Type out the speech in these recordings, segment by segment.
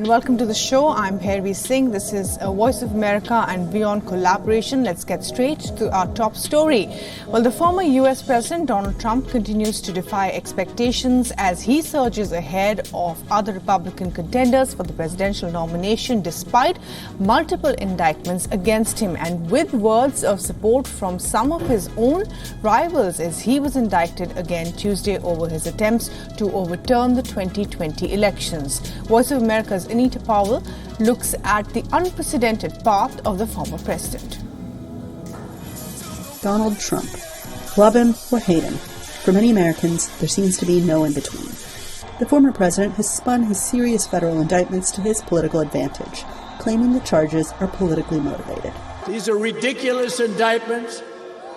And welcome to the show. I'm Bhairavi Singh. This is a Voice of America and WION collaboration. Let's get straight to our top story. Well, the former U.S. President Donald Trump continues to defy expectations as he surges ahead of other Republican contenders for the presidential nomination despite multiple indictments against him and with words of support from some of his own rivals as he was indicted again Tuesday over his attempts to overturn the 2020 elections. Voice of America's Anita Powell looks at the unprecedented path of the former president. Donald Trump. Love him or hate him. For many Americans, there seems to be no in-between. The former president has spun his serious federal indictments to his political advantage, claiming the charges are politically motivated. These are ridiculous indictments,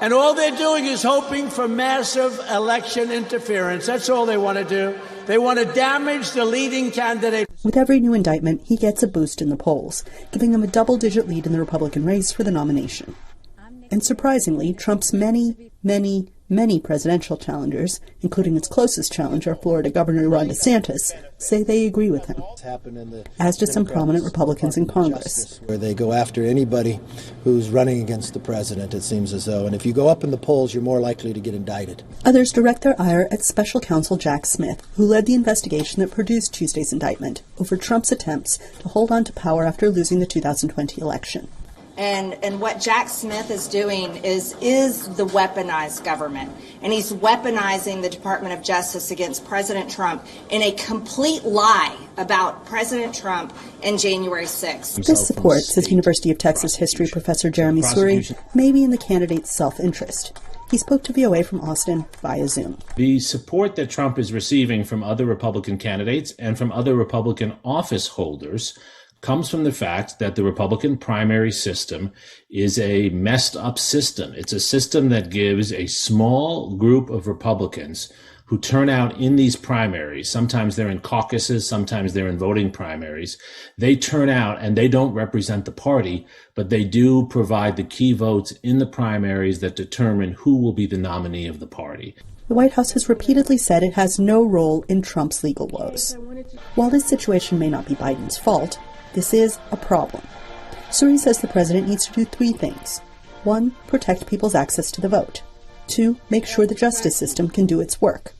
and all they're doing is hoping for massive election interference. That's all they want to do. They want to damage the leading candidate. With every new indictment, he gets a boost in the polls, giving him a double-digit lead in the Republican race for the nomination. And surprisingly, Trump's many presidential challengers, including his closest challenger, Florida Governor Ron DeSantis, say they agree with him, as do some prominent Republicans in Congress. Where they go after anybody who's running against the president, it seems as though. And if you go up in the polls, you're more likely to get indicted. Others direct their ire at special counsel Jack Smith, who led the investigation that produced Tuesday's indictment over Trump's attempts to hold on to power after losing the 2020 election. And what Jack Smith is doing is the weaponized government. And he's weaponizing the Department of Justice against President Trump in a complete lie about President Trump and January 6th. This support, says University of Texas history professor Jeremy Suri, may be in the candidate's self-interest. He spoke to VOA from Austin via Zoom. The support that Trump is receiving from other Republican candidates and from other Republican office holders comes from the fact that the Republican primary system is a messed up system. It's a system that gives a small group of Republicans who turn out in these primaries. Sometimes they're in caucuses, sometimes they're in voting primaries. They turn out and they don't represent the party, but they do provide the key votes in the primaries that determine who will be the nominee of the party. The White House has repeatedly said it has no role in Trump's legal woes. While this situation may not be Biden's fault, this is a problem. Suri says the president needs to do three things. 1, protect people's access to the vote. 2, make sure the justice system can do its work.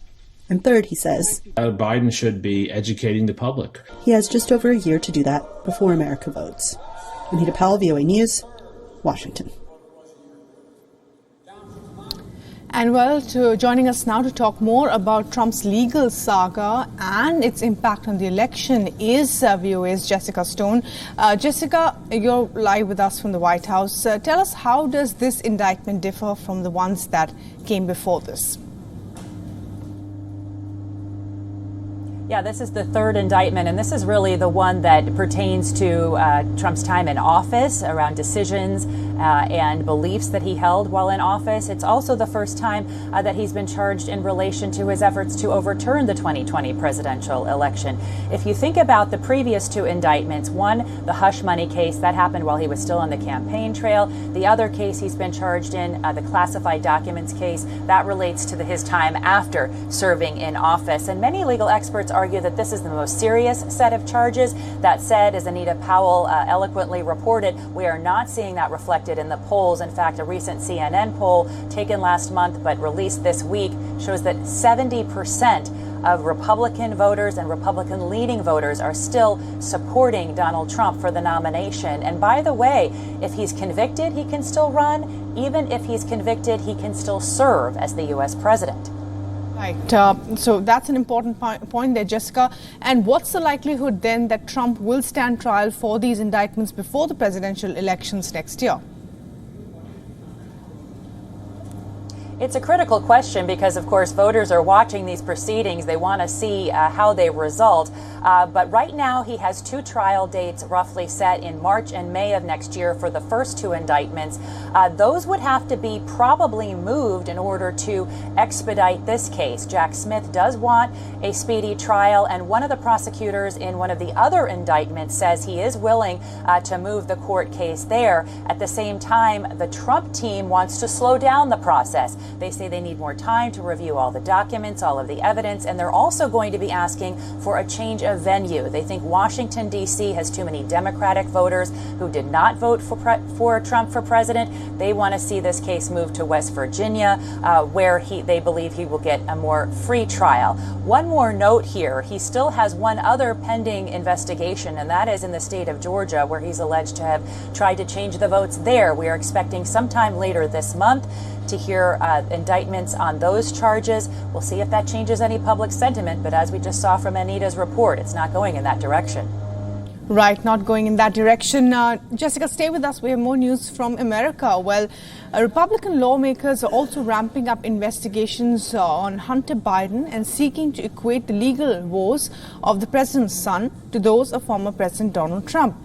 And 3rd, he says, Biden should be educating the public. He has just over a year to do that before America votes. Anita Powell, VOA News, Washington. And well, joining us now to talk more about Trump's legal saga and its impact on the election is VOA's Jessica Stone. Jessica, you're live with us from the White House. Tell us, how does this indictment differ from the ones that came before this? Yeah, this is the third indictment, and this is really the one that pertains to Trump's time in office, around decisions and beliefs that he held while in office. It's also the first time that he's been charged in relation to his efforts to overturn the 2020 presidential election. If you think about the previous two indictments, one, the hush money case, that happened while he was still on the campaign trail. The other case he's been charged in, the classified documents case, that relates to his time after serving in office. And many legal experts argue that this is the most serious set of charges. That said, as Anita Powell eloquently reported, we are not seeing that reflected in the polls. In fact, a recent CNN poll taken last month but released this week shows that 70% of Republican voters and Republican leading voters are still supporting Donald Trump for the nomination. And by the way, if he's convicted, he can still run. Even if he's convicted, he can still serve as the U.S. president. Right. So that's an important point there, Jessica. And what's the likelihood then that Trump will stand trial for these indictments before the presidential elections next year? It's a critical question because, of course, voters are watching these proceedings. They want to see how they result. But right now, he has two trial dates roughly set in March and May of next year for the first two indictments. Those would have to be probably moved in order to expedite this case. Jack Smith does want a speedy trial, and one of the prosecutors in one of the other indictments says he is willing to move the court case there. At the same time, the Trump team wants to slow down the process. They say they need more time to review all the documents, all of the evidence, and they're also going to be asking for a change of venue. They think Washington, D.C. has too many Democratic voters who did not vote for Trump for president. They want to see this case move to West Virginia, where they believe he will get a more free trial. One more note here, he still has one other pending investigation, and that is in the state of Georgia, where he's alleged to have tried to change the votes there. We are expecting sometime later this month to hear indictments on those charges. We'll see if that changes any public sentiment, but as we just saw from Anita's report, it's not going in that direction. Right, not going in that direction. Jessica, stay with us. We have more news from America. Well, Republican lawmakers are also ramping up investigations on Hunter Biden and seeking to equate the legal woes of the president's son to those of former President Donald Trump,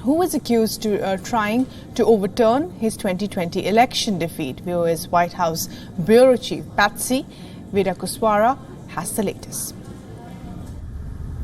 who is accused of trying to overturn his 2020 election defeat. VOA's White House Bureau Chief Patsy Widakuswara has the latest.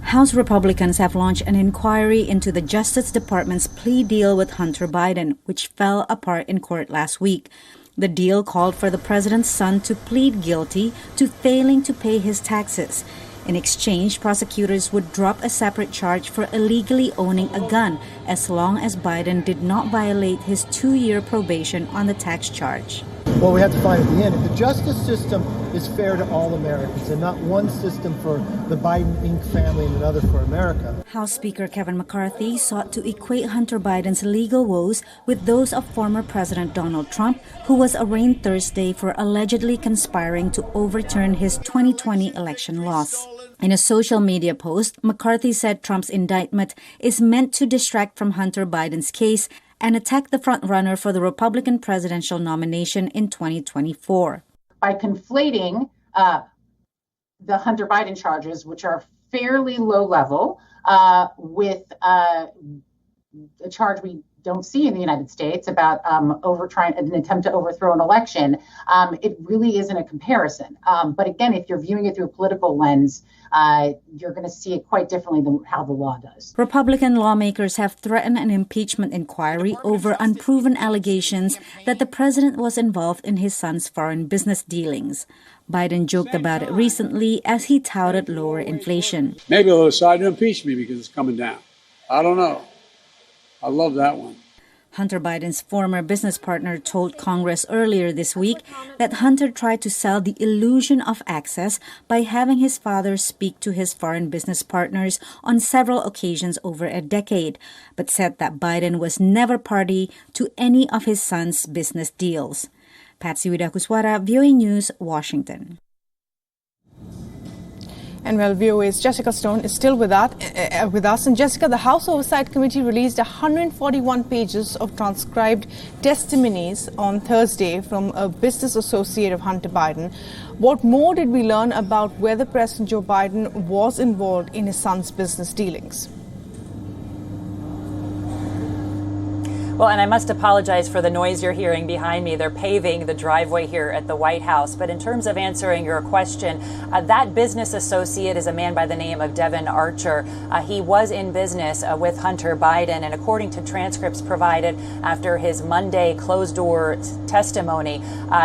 House Republicans have launched an inquiry into the Justice Department's plea deal with Hunter Biden, which fell apart in court last week. The deal called for the president's son to plead guilty to failing to pay his taxes. In exchange, prosecutors would drop a separate charge for illegally owning a gun as long as Biden did not violate his 2-year probation on the tax charge. What we have to find at the end, if the justice system is fair to all Americans and not one system for the Biden Inc. family and another for America. House Speaker Kevin McCarthy sought to equate Hunter Biden's legal woes with those of former President Donald Trump, who was arraigned Thursday for allegedly conspiring to overturn his 2020 election loss. In a social media post, McCarthy said Trump's indictment is meant to distract from Hunter Biden's case and attack the frontrunner for the Republican presidential nomination in 2024. By conflating the Hunter Biden charges, which are fairly low level, with a charge we don't see in the United States about an attempt to overthrow an election, it really isn't a comparison. But again, if you're viewing it through a political lens, you're going to see it quite differently than how the law does. Republican lawmakers have threatened an impeachment inquiry over unproven allegations that the president was involved in his son's foreign business dealings. Biden joked about it recently as he touted lower inflation. Maybe they'll decide to impeach me because it's coming down. I don't know. I love that one. Hunter Biden's former business partner told Congress earlier this week that Hunter tried to sell the illusion of access by having his father speak to his foreign business partners on several occasions over a decade, but said that Biden was never party to any of his son's business deals. Patsy Widakuswara, VOA News, Washington. And well, VOA's Jessica Stone is still with us. And Jessica, the House Oversight Committee released 141 pages of transcribed testimonies on Thursday from a business associate of Hunter Biden. What more did we learn about whether President Joe Biden was involved in his son's business dealings? Well, and I must apologize for the noise you're hearing behind me. They're paving the driveway here at the White House. But in terms of answering your question, that business associate is a man by the name of Devin Archer. He was in business with Hunter Biden, and according to transcripts provided after his Monday closed-door testimony,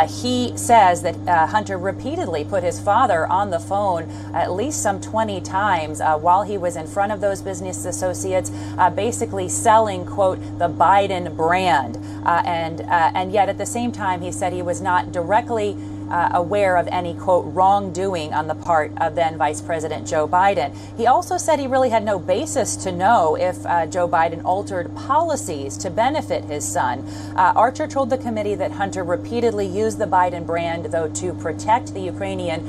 he says that Hunter repeatedly put his father on the phone at least some 20 times while he was in front of those business associates, basically selling, quote, the Biden brand. And yet at the same time, he said he was not directly aware of any, quote, wrongdoing on the part of then Vice President Joe Biden. He also said he really had no basis to know if Joe Biden altered policies to benefit his son. Archer told the committee that Hunter repeatedly used the Biden brand, though, to protect the Ukrainian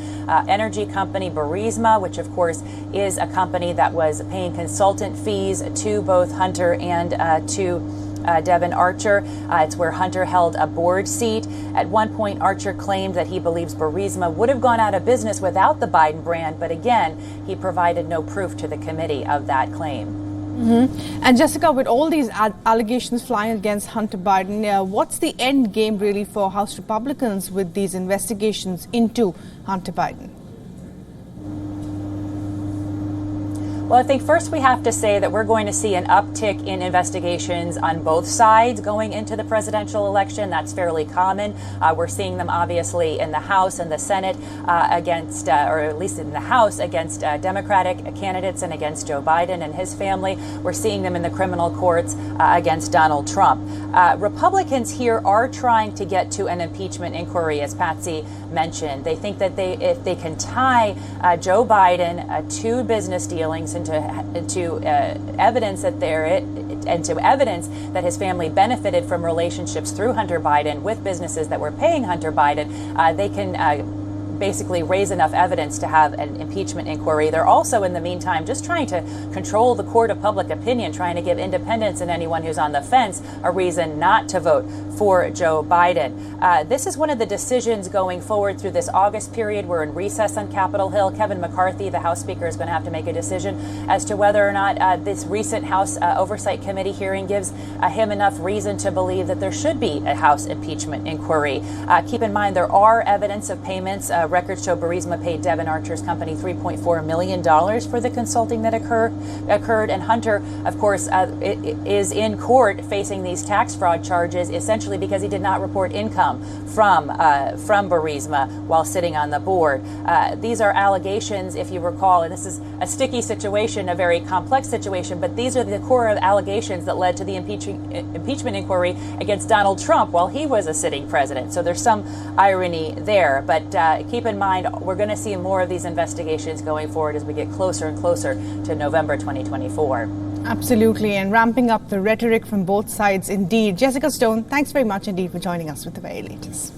energy company Burisma, which, of course, is a company that was paying consultant fees to both Hunter and to Devin Archer. It's where Hunter held a board seat. At one point, Archer claimed that he believes Burisma would have gone out of business without the Biden brand, but again, he provided no proof to the committee of that claim. Mm-hmm. And Jessica, with all these allegations flying against Hunter Biden, what's the end game really for House Republicans with these investigations into Hunter Biden? Well, I think first we have to say that we're going to see an uptick in investigations on both sides going into the presidential election. That's fairly common. We're seeing them obviously in the House and the Senate against, or at least in the House, against Democratic candidates and against Joe Biden and his family. We're seeing them in the criminal courts against Donald Trump. Republicans here are trying to get to an impeachment inquiry, as Patsy mentioned. They think that if they can tie Joe Biden to business dealings and to evidence that evidence that his family benefited from relationships through Hunter Biden with businesses that were paying Hunter Biden, they can basically raise enough evidence to have an impeachment inquiry. They're also, in the meantime, just trying to control the court of public opinion, trying to give independents and anyone who's on the fence a reason not to vote for Joe Biden. This is one of the decisions going forward through this August period. We're in recess on Capitol Hill. Kevin McCarthy, the House Speaker, is going to have to make a decision as to whether or not this recent House Oversight Committee hearing gives him enough reason to believe that there should be a House impeachment inquiry. Keep in mind, there are evidence of payments. Records show Burisma paid Devon Archer's company $3.4 million for the consulting that occurred. And Hunter, of course, is in court facing these tax fraud charges, essentially because he did not report income from Burisma while sitting on the board. These are allegations, if you recall, and this is a sticky situation, a very complex situation, but these are the core of allegations that led to the impeachment inquiry against Donald Trump while he was a sitting president. So there's some irony there. But keep in mind, we're going to see more of these investigations going forward as we get closer and closer to November 2024. Absolutely, and ramping up the rhetoric from both sides indeed. Jessica Stone, thanks very much indeed for joining us with the very latest.